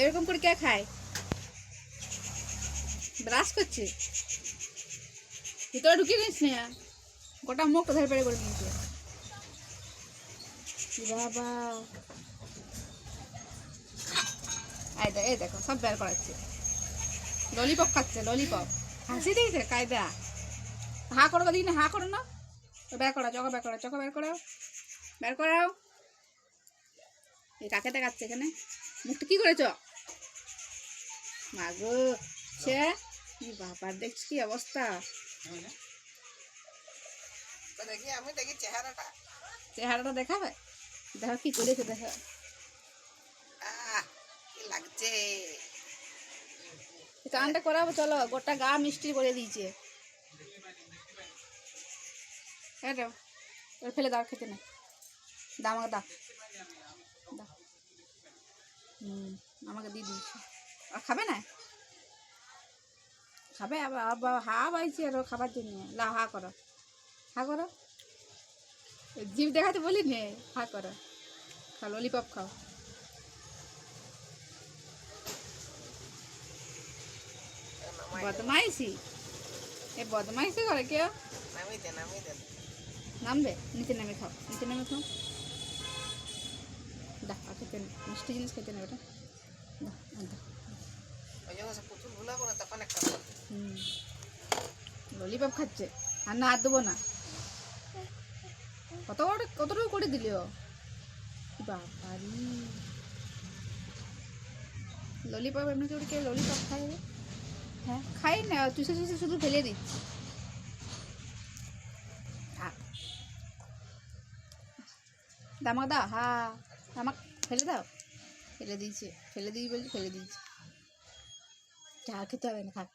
এরকম করে কে খায়? ব্রাশ করছে, ভিতরে ঢুকিয়ে দিস না, গোটা মুখ ধরে পেরে করে নিয়েছে। বাবা, এই দেখো সব বের করাচ্ছে, ললিপপ খাচ্ছে, ললিপপ। হাসি দিয়েছে কায়দা। হা করো দিই না, হা করো না, বের করা, চকা বের করা, চকা বের করাও, বের করাও। এই কাকে দেখাচ্ছে এখানে? মুখটা কি করেছ? মাগো সে বাবার, দেখছি কি অবস্থা। দেখি, আমি দেখি চেহারাটা, চেহারাটা দেখাবে, দেখো কি করেছে, দেখো কি লাগছে। চানটা করাবো, চলো, গোটা গা মিষ্টি করে দিয়েছে। ফেলে দাও, খেতে না, দা আমাকে দা, আমাকে দিয়ে দিয়েছে। আর খাবে না? খাবে আবার হা পাইছি আরো খাবার জন্য। লাও, হা করো, হা করো, জিভ দেখাতে বলি নে, হা করো, খাও, ললিপপ খাও। বদমাইশি, এ বদমাইশি করে কেউ? নামবে, নিচে নেমে খাও, নিচে নেমে খাও। দা, আর খেতে নেই, মিষ্টি জিনিস খেতে নেই ওটা, ললিপপ খাচ্ছে, আর না আর দেবো না। কতটুকু করে দিলি ও বাবারি। ললিপপ এমনি করে কেউ ললিপপ খায়? হ্যাঁ খাই না, চুষে চুষে শুধু ফেলে দিচ্ছি। আমাকে দাও, হা আমাকে ফেলে দাও, ফেলে দিয়েছে, ফেলে দিই বলছি, ফেলে দিয়েছে। চা খেতে হবে না, থাক।